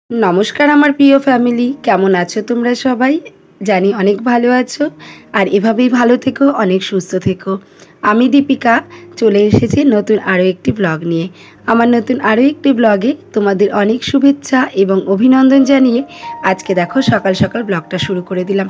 নমস্কার আমার প্রিয় ফ্যামিলি, কেমন আছো তোমরা সবাই? জানি অনেক ভালো আছো, আর এভাবেই ভালো থেকো, অনেক সুস্থ থেকো। আমি দীপিকা চলে এসেছি নতুন আরও একটি ব্লগ নিয়ে। আমার নতুন আরও একটি ব্লগে তোমাদের অনেক শুভেচ্ছা এবং অভিনন্দন জানিয়ে আজকে দেখো সকাল সকাল ব্লগটা শুরু করে দিলাম।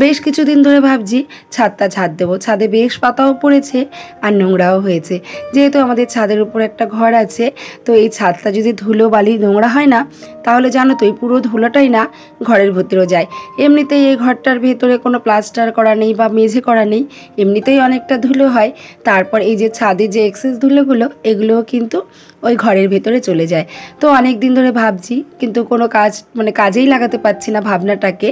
বেশ কিছুদিন ধরে ভাবছি ছাদটা ঝাড় দেবো। ছাদে বেশ পাতাও পড়েছে আর নোংরাও হয়েছে। যেহেতু আমাদের ছাদের উপর একটা ঘর আছে, তো এই ছাদটা যদি ধুলো বালি নোংরা হয় না, তাহলে জানো তো এই পুরো ধুলোটাই না ঘরের ভেতরেও যায়। এমনিতেই এই ঘরটার ভেতরে কোনো প্লাস্টার করা নেই বা মেঝে করা নেই, এমনিতেই অনেকটা ধুলো হয়। তারপর এই যে ছাদে যে এক্সেস ধুলোগুলো, এগুলোও কিন্তু ওই ঘরের ভেতরে চলে যায়। তো অনেক দিন ধরে ভাবছি, কিন্তু কোনো কাজেই লাগাতে পারছি না ভাবনাটাকে।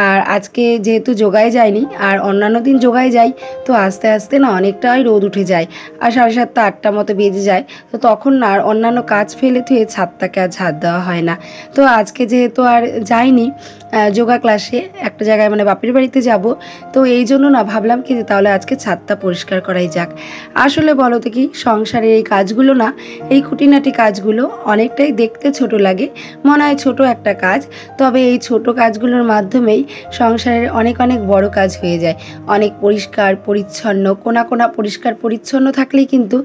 আর আজকে যেহেতু যোগায় যায়নি, আর অন্যান্য দিন যোগায় যাই, তো আস্তে আস্তে না অনেকটাই রোদ উঠে যায় আর 7:30 8টা মতো বেজে যায়। তো তখন না আর অন্যান্য কাজ ফেলে থুয়ে ছাদটাকে আর ঝাড় দেওয়া হয় না। তো আজকে যেহেতু আর যাইনি যোগা ক্লাসে, একটা জায়গায় বাপের বাড়িতে যাব, তো এই জন্য না ভাবলাম কি যে তাহলে আজকে ছাদটা পরিষ্কার করাই যাক। আসলে বলো তো কি, সংসারের এই কাজগুলো না, এই খুঁটিনাটি কাজগুলো অনেকটাই দেখতে ছোট লাগে, মনে হয় ছোট একটা কাজ, তবে এই ছোট কাজগুলোর মাধ্যমেই সংসারের অনেক অনেক বড় কাজ হয়ে যায়। অনেক পরিষ্কার পরিচ্ছন্ন, কোনা কোনা পরিষ্কার পরিচ্ছন্ন থাকলেই কিন্তু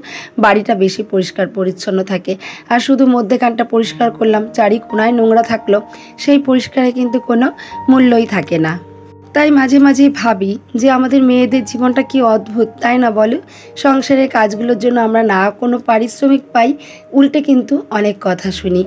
বাড়িটা বেশি পরিষ্কার পরিচ্ছন্ন থাকে। আর শুধু মধ্যেখানটা পরিষ্কার করলাম, চারি কোনায় নোংরা থাকলো, সেই পরিষ্কারে কিন্তু কোনো মূল্যই থাকে না। তাই মাঝে মাঝেই ভাবি যে আমাদের মেয়েদের জীবনটা কি অদ্ভুত, তাই না বলো? সংসারের কাজগুলোর জন্য আমরা না কোনো পারিশ্রমিক পাই, উল্টে কিন্তু অনেক কথা শুনি।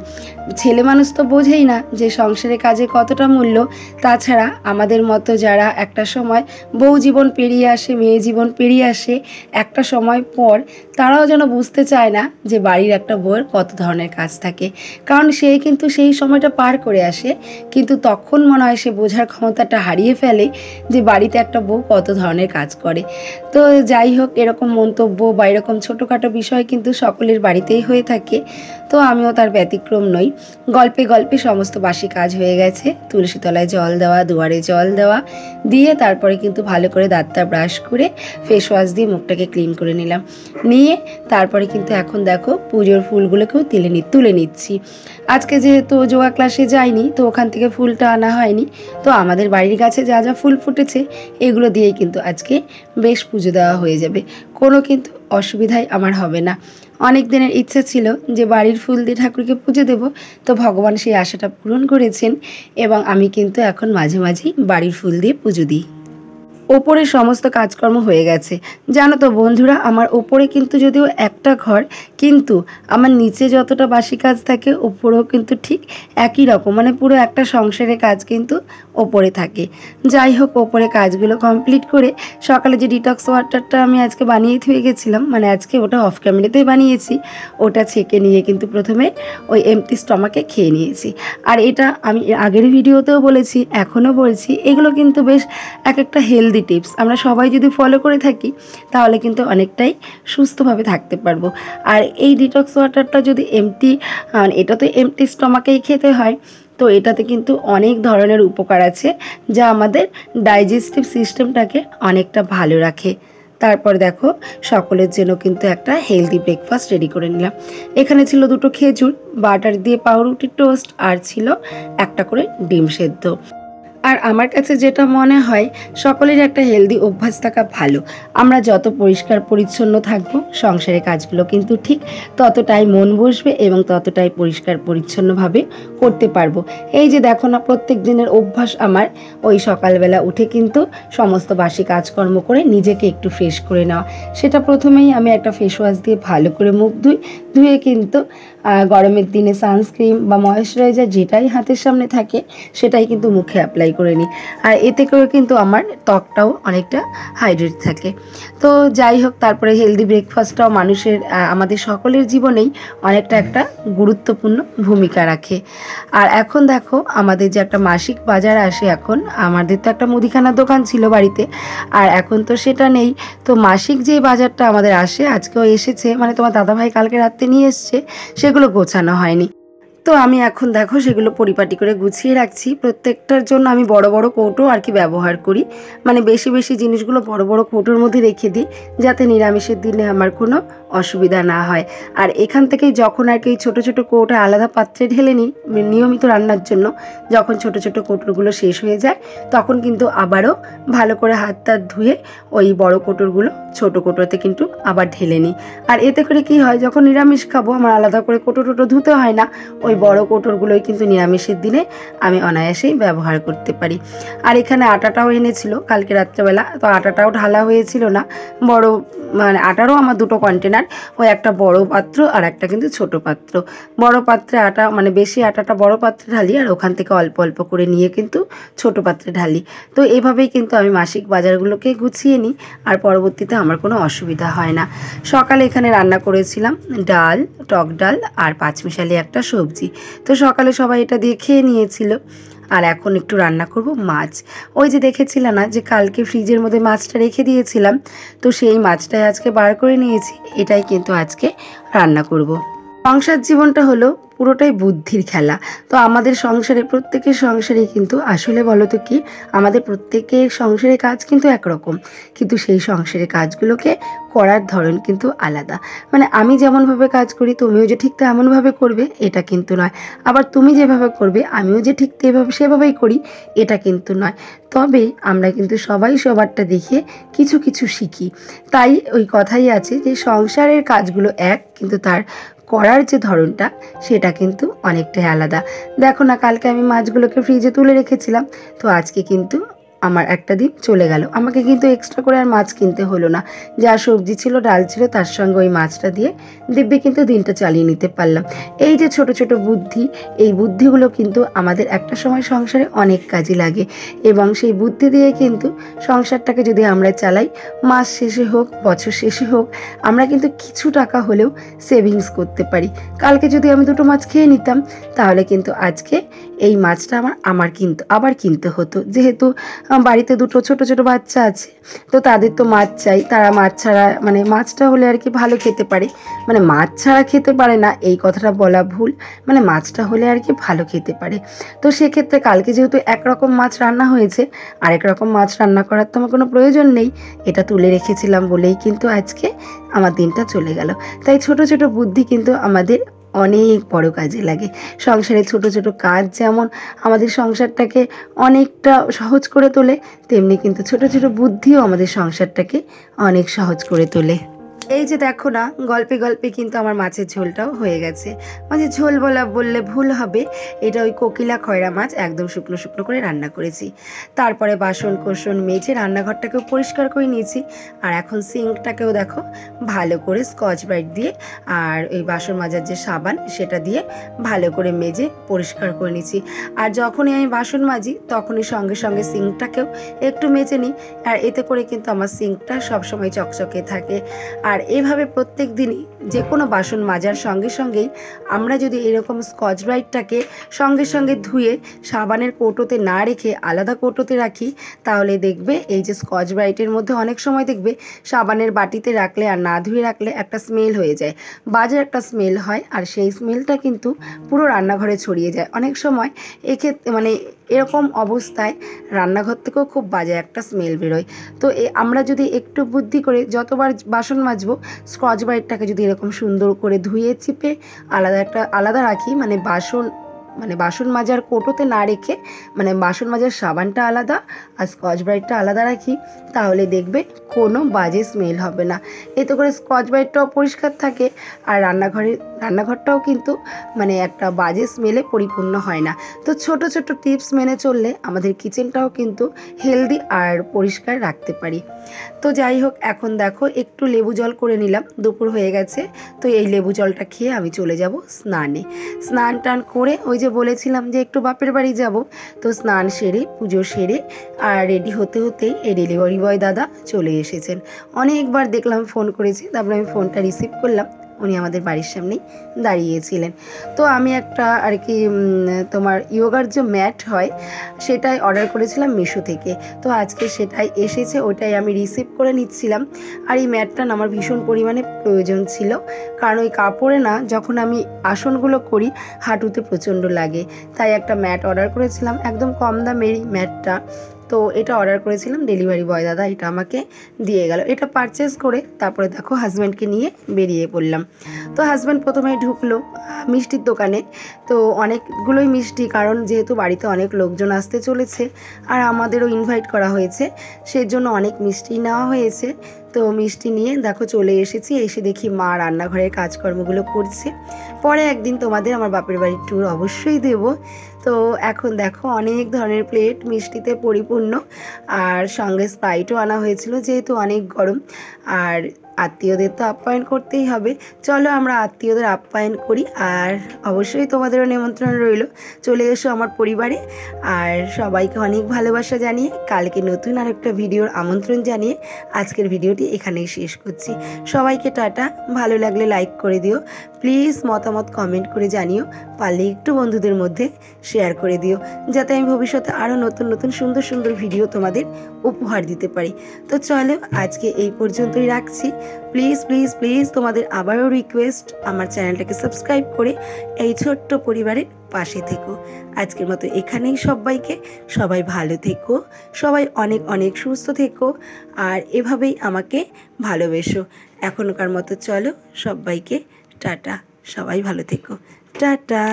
ছেলে মানুষ তো বোঝেই না যে সংসারের কাজে কতটা মূল্য। তাছাড়া আমাদের মতো যারা একটা সময় বউ জীবন পেরিয়ে আসে, মেয়ে জীবন পেরিয়ে আসে, একটা সময় পর তারাও যেন বুঝতে চায় না যে বাড়ির একটা বউয়ের কত ধরনের কাজ থাকে। কারণ সে কিন্তু সেই সময়টা পার করে আসে, কিন্তু তখন মনে হয় সে বোঝার ক্ষমতাটা হারিয়ে ফেলে যে বাড়িতে একটা বউ কত ধরনের কাজ করে। তো যাই হোক, এরকম মন্তব্য বা এরকম ছোটোখাটো বিষয় কিন্তু সকলের বাড়িতেই হয়ে থাকে, তো আমিও তার ব্যতিক্রম নই। গল্পে গল্পে সমস্ত বাসি কাজ হয়ে গেছে। তুলসী তলায় জল দেওয়া, দুয়ারে জল দেওয়া দিয়ে তারপরে কিন্তু ভালো করে দাঁতটা ব্রাশ করে ফেস ওয়াশ দিয়ে মুখটাকে ক্লিন করে নিলাম। নিয়ে তারপরে কিন্তু এখন দেখো পুজোর ফুলগুলোকেও তুলে নিচ্ছি। আজকে যেহেতু যোগা ক্লাসে যাইনি, তো ওখান থেকে ফুলটা আনা হয়নি, তো আমাদের বাড়ির কাছে যা যা ফুল ফুটেছে এগুলো দিয়েই কিন্তু আজকে বেশ পুজো দেওয়া হয়ে যাবে। কোনো কিন্তু অসুবিধাই আমার হবে না। অনেক দিনের ইচ্ছা ছিল যে বাড়ির ফুল দিয়ে ঠাকুরকে পুজো দেব, তো ভগবান সেই আশাটা পূরণ করেছেন, এবং আমি কিন্তু এখন মাঝে মাঝেই বাড়ির ফুল দিয়ে পুজো দিই। ওপরে সমস্ত কাজকর্ম হয়ে গেছে। জানো তো বন্ধুরা, আমার ওপরে কিন্তু যদিও একটা ঘর, কিন্তু আমার নিচে যতটা বাসি কাজ থাকে ওপরেও কিন্তু ঠিক একই রকম, পুরো একটা সংসারের কাজ কিন্তু ওপরে থাকে। যাই হোক, ওপরে কাজগুলো কমপ্লিট করে সকালে যে ডিটক্স ওয়াটারটা আমি আজকে বানিয়ে থুয়ে গেছিলাম, আজকে ওটা অফ ক্যামেরাতেই বানিয়েছি, ওটা ছেঁকে নিয়ে কিন্তু প্রথমে ওই এমটি স্টমাকে খেয়ে নিয়েছি। আর এটা আমি আগের ভিডিওতেও বলেছি, এখনও বলছি, এগুলো কিন্তু বেশ এক একটা হেলদি টিপস। আমরা সবাই যদি ফলো করে থাকি তাহলে কিন্তু অনেকটাই সুস্থভাবে থাকতে পারবো। আর এই ডিটক্স ওয়াটারটা যদি এটা তো এমটি স্টমাকেই খেতে হয়, তো এটাতে কিন্তু অনেক ধরনের উপকার আছে যা আমাদের ডাইজেস্টিভ সিস্টেমটাকে অনেকটা ভালো রাখে। তারপর দেখো সকলের জন্য কিন্তু একটা হেলদি ব্রেকফাস্ট রেডি করে নিলাম। এখানে ছিল 2টো খেজুর, বাটার দিয়ে পাউরুটি টোস্ট, আর ছিল একটা করে ডিম সেদ্ধ। আর আমার কাছে যেটা মনে হয়, সকলের একটা হেলদি অভ্যাস থাকা ভালো। আমরা যত পরিষ্কার পরিচ্ছন্ন থাকবো, সংসারের কাজগুলো কিন্তু ঠিক ততটাই মন বসবে এবং ততটাই পরিষ্কার পরিচ্ছন্নভাবে করতে পারবো। এই যে দেখো না, প্রত্যেক দিনের অভ্যাস আমার ওই সকালবেলা উঠে কিন্তু সমস্ত বাসি কাজকর্ম করে নিজেকে একটু ফ্রেশ করে নেওয়া। সেটা প্রথমেই আমি একটা ফেস ওয়াশ দিয়ে ভালো করে মুখ ধুয়ে কিন্তু গরমের দিনে সানস্ক্রিন বা ময়েশ্চারাইজার যেটাই হাতের সামনে থাকে সেটাই কিন্তু মুখে অ্যাপ্লাই করে নিই। আর এতে করে কিন্তু আমার ত্বকটাও অনেকটা হাইড্রেট থাকে। তো যাই হোক, তারপরে হেলদি ব্রেকফাস্টটাও আমাদের সকলের জীবনেই অনেকটা একটা গুরুত্বপূর্ণ ভূমিকা রাখে। আর এখন দেখো, আমাদের যে একটা মাসিক বাজার আসে, এখন আমাদের তো একটা মুদিখানার দোকান ছিল বাড়িতে, আর এখন তো সেটা নেই। তো মাসিক যে বাজারটা আমাদের আসে, আজকেও এসেছে, তোমার দাদাভাই কালকে রাত্রে নিয়ে এসছে, সেগুলো গোছানো হয়নি। তো আমি এখন দেখো সেগুলো পরিপাটি করে গুছিয়ে রাখছি। প্রত্যেকটার জন্য আমি বড় বড় কৌটো আর কি ব্যবহার করি, মানে বেশি বেশি জিনিসগুলো বড় বড় কৌটোর মধ্যে রেখে দিই যাতে নিরামিষের দিনে আমার কোনো অসুবিধা না হয়। আর এখান থেকেই যখন আর কি ছোটো ছোটো কৌটো আলাদা পাত্রে ঢেলে নিই নিয়মিত রান্নার জন্য, যখন ছোটো ছোটো কৌটোগুলো শেষ হয়ে যায় তখন কিন্তু আবারও ভালো করে হাত টাত ধুয়ে ওই বড় কৌটোগুলো ছোটো কৌটোতে কিন্তু আবার ঢেলে নিই। আর এতে করে কি হয়, যখন নিরামিষ খাবো আমার আলাদা করে কৌটো টোটো ধুতে হয় না, ওই বড় কৌটোগুলোই কিন্তু নিরামিষের দিনে আমি অনায়াসেই ব্যবহার করতে পারি। আর এখানে আটাটাও এনেছিল কালকে রাত্রেবেলা, তো আটাটাও ঢালা হয়েছিল না, বড় মানে আটারও আমার দুটো কন্টেনার, ওই একটা বড় পাত্র আর একটা কিন্তু ছোট পাত্র। বড় পাত্রে আটা মানে বেশি আটাটা বড় পাত্রে ঢালি আর ওখান থেকে অল্প অল্প করে নিয়ে কিন্তু ছোট পাত্রে ঢালি। তো এভাবেই কিন্তু আমি মাসিক বাজারগুলোকে গুছিয়ে নিই আর পরবর্তীতে আমার কোনো অসুবিধা হয় না। সকালে এখানে রান্না করেছিলাম ডাল, টক ডাল আর পাঁচমিশালি একটা সবজি। তো সকালে সবাই এটা দিয়ে খেয়ে নিয়েছিল। আর এখন একটু রান্না করব মাছ। ওই যে দেখেছিল না যে কালকে ফ্রিজের মধ্যে মাছটা রেখে দিয়েছিলাম, তো সেই মাছটাই আজকে বার করে নিয়েছি, এটাই কিন্তু আজকে রান্না করব। সংসার জীবনটা হলো পুরোটাই বুদ্ধির খেলা। তো আমাদের সংসারে প্রত্যেকের সংসারে কিন্তু আসলে বলো তো কি, আমাদের প্রত্যেকের সংসারের কাজ কিন্তু একরকম, কিন্তু সেই সংসারের কাজগুলোকে করার ধরন কিন্তু আলাদা। মানে আমি যেমনভাবে কাজ করি তুমিও যে ঠিক তেমনভাবে করবে এটা কিন্তু নয়, আবার তুমি যেভাবে করবে আমিও যে ঠিক সেভাবেই করি এটা কিন্তু নয়। তবে আমরা কিন্তু সবাই সবারটা দেখে কিছু কিছু শিখি। তাই ওই কথাই আছে যে সংসারের কাজগুলো এক, কিন্তু তার করার যে ধরনটা সেটা কিন্তু অনেকটাই আলাদা। দেখো না কালকে আমি মাছগুলোকে ফ্রিজে তুলে রেখেছিলাম, তো আজকে কিন্তু আমার একটা দিন চলে গেল, আমাকে কিন্তু এক্সট্রা করে আর মাছ কিনতে হলো না, যা সবজি ছিল ডাল ছিল তার সঙ্গে ওই মাছটা দিয়ে দিব্যি কিন্তু দিনটা চালিয়ে নিতে পারলাম। এই যে ছোট ছোট বুদ্ধি, এই বুদ্ধিগুলো কিন্তু আমাদের একটা সময় সংসারে অনেক কাজে লাগে, এবং সেই বুদ্ধি দিয়ে কিন্তু সংসারটাকে যদি আমরা চালাই, মাস শেষে হোক বছর শেষে হোক, আমরা কিন্তু কিছু টাকা হলেও সেভিংস করতে পারি। কালকে যদি আমি দুটো মাছ খেয়ে নিতাম তাহলে কিন্তু আজকে এই মাছটা আমার আবার কিনতে হতো, যেহেতু বাড়িতে দুটো ছোট ছোট বাচ্চা আছে, তো তাদের তো মাছ চাই, তারা মাছ ছাড়া মানে মাছটা হলে আর কি ভালো খেতে পারে, মানে মাছ ছাড়া খেতে পারে না এই কথাটা বলা ভুল, মানে মাছটা হলে আর কি ভালো খেতে পারে। তো সেক্ষেত্রে কালকে যেহেতু একরকম মাছ রান্না হয়েছে, আরেক রকম মাছ রান্না করার তো আমার কোনো প্রয়োজন নেই, এটা তুলে রেখেছিলাম বলেই কিন্তু আজকে আমার দিনটা চলে গেল। তাই ছোট ছোট বুদ্ধি কিন্তু আমাদের অনেক বড় কাজে লাগে। সংসারে ছোট ছোট কাজ যেমন আমাদের সংসারটাকে অনেকটা সহজ করে তোলে, তেমনি কিন্তু ছোট ছোট বুদ্ধিও আমাদের সংসারটাকে অনেক সহজ করে তোলে। এই যে দেখো না গল্পে গল্পে কিন্তু আমার মাছের ঝোলটাও হয়ে গেছে। মাছের ঝোল বললে ভুল হবে, এটা ওই কোকিলা খয়রা মাছ একদম শুকনো শুকনো করে রান্না করেছি। তারপরে বাসন কোসন মেজে রান্নাঘরটাকেও পরিষ্কার করে নিয়েছি। আর এখন সিঙ্কটাকেও দেখো ভালো করে স্কচ ব্রাইট দিয়ে আর ওই বাসন মাজার যে সাবান সেটা দিয়ে ভালো করে মেজে পরিষ্কার করে নিয়েছি। আর যখনই আমি বাসন মাজি তখনই সঙ্গে সঙ্গে সিঙ্কটাকেও একটু মেজে নিই, আর এতে করে কিন্তু আমার সিঙ্কটা সবসময় চকচকে থাকে। আর এভাবে প্রত্যেক দিনই যে কোনো বাসন মাজার সঙ্গে সঙ্গেই আমরা যদি এরকম স্কচ ব্রাইটটাকে সঙ্গে সঙ্গে ধুয়ে সাবানের কৌটোতে না রেখে আলাদা কৌটোতে রাখি, তাহলে দেখবে এই যে স্কচ ব্রাইটের মধ্যে অনেক সময় দেখবে সাবানের বাটিতে রাখলে আর না ধুয়ে রাখলে একটা স্মেল হয়ে যায়, বাজে একটা স্মেল হয়, আর সেই স্মেলটা কিন্তু পুরো রান্নাঘরে ছড়িয়ে যায়। অনেক সময় এক্ষেত্রে মানে এরকম অবস্থায় রান্নাঘর থেকেও খুব বাজে একটা স্মেল বেরোয়। তো আমরা যদি একটু বুদ্ধি করে যতবার বাসন মাজবো স্কচ ব্রাইটটাকে যদি এরকম সুন্দর করে ধুয়ে চিপে আলাদা রাখি, মানে বাসন মাজার কৌটোতে না রেখে মানে বাসন মাজার সাবানটা আলাদা আর স্কচ ব্রাইটটা আলাদা রাখি, তাহলে দেখবে কোনো বাজে স্মেল হবে না। এতে করে স্কচ ব্রাইটটাও পরিষ্কার থাকে আর রান্নাঘরটাও কিন্তু মানে একটা বাজে স্মেলে পরিপূর্ণ হয় না। তো ছোট ছোট টিপস মেনে চললে আমাদের কিচেনটাও কিন্তু হেলদি আর পরিষ্কার রাখতে পারি। তো যাই হোক, এখন দেখো একটু লেবু জল করে নিলাম, দুপুর হয়ে গেছে, তো এই লেবু জলটা খেয়ে আমি চলে যাব স্নান টান করে, ওই যে বলেছিলাম যে একটু বাপের বাড়ি যাব, তো স্নান সেরে পুজো সেরে আর রেডি হতে হতেই এই ডেলিভারি বয় দাদা চলে এসেছেন। অনেকবার দেখলাম ফোন করেছি, তারপরে আমি ফোনটা রিসিভ করলাম, উনি আমাদের বাড়ির সামনেই দাঁড়িয়েছিলেন। তো আমি একটা আর কি তোমার ইয়োগার যে ম্যাট হয় সেটাই অর্ডার করেছিলাম মিশো থেকে। তো আজকে সেটাই এসেছে, ওটাই আমি রিসিভ করে নিচ্ছিলাম। আর এই ম্যাটটা না আমার ভীষণ পরিমাণে প্রয়োজন ছিল, কারণ ওই কাপড়ে না যখন আমি আসনগুলো করি হাঁটুতে প্রচণ্ড লাগে। তাই একটা ম্যাট অর্ডার করেছিলাম, একদম কম দামেরই ম্যাটটা। তো এটা অর্ডার করেছিলাম, ডেলিভারি বয় দাদা এটা আমাকে দিয়ে গেল। এটা পারচেস করে তারপরে দেখো হাজব্যান্ডকে নিয়ে বেরিয়ে পড়লাম। তো হাজব্যান্ড প্রথমে ঢুকলো মিষ্টির দোকানে। তো অনেকগুলোই মিষ্টি, কারণ যেহেতু বাড়িতে অনেক লোকজন আসতে চলেছে আর আমাদেরও ইনভাইট করা হয়েছে, সেজন্য অনেক মিষ্টি নেওয়া হয়েছে। তো মিষ্টি নিয়ে দেখো চলে এসেছি, এসে দেখি মা রান্নাঘরের কাজকর্মগুলো করছে। পরে একদিন তোমাদের আমার বাপের বাড়ির ট্যুর অবশ্যই দেব। তো এখন দেখো অনেক ধরনের প্লেট মিষ্টিতে পরিপূর্ণ, আর সঙ্গে স্প্রাইটও আনা হয়েছিল যেহেতু অনেক গরম। আর আত্মীয়দের তো আপ্যায়ন করতেই হবে, চলো আমরা আত্মীয়দের আপ্যায়ন করি। আর অবশ্যই তোমাদেরও নিমন্ত্রণ রইল, চলে এসো আমার পরিবারে। আর সবাইকে অনেক ভালোবাসা জানিয়ে কালকে নতুন আরেকটা ভিডিওর আমন্ত্রণ জানিয়ে আজকের ভিডিওটি এখানেই শেষ করছি। সবাইকে টাটা, ভালো লাগলে লাইক করে দিও, প্লিজ মতামত কমেন্ট করে জানিও, পারলে একটু বন্ধুদের মধ্যে শেয়ার করে দিও, যাতে আমি ভবিষ্যতে আরও নতুন নতুন সুন্দর সুন্দর ভিডিও তোমাদের উপহার দিতে পারি। তো চলো আজকে এই পর্যন্তই রাখছি। প্লিজ প্লিজ প্লিজ তোমাদের আবারও রিকোয়েস্ট, আমার চ্যানেলটাকে সাবস্ক্রাইব করে এই ছোট্ট পরিবারের পাশে থেকো। আজকের মতো এখানেই সবাই ভালো থেকো, সবাই অনেক অনেক সুস্থ থেকো, আর এভাবেই আমাকে ভালোবেসো। এখনকার মতো চলো সবাইকে টাটা, সবাই ভালো থেকো, টাটা।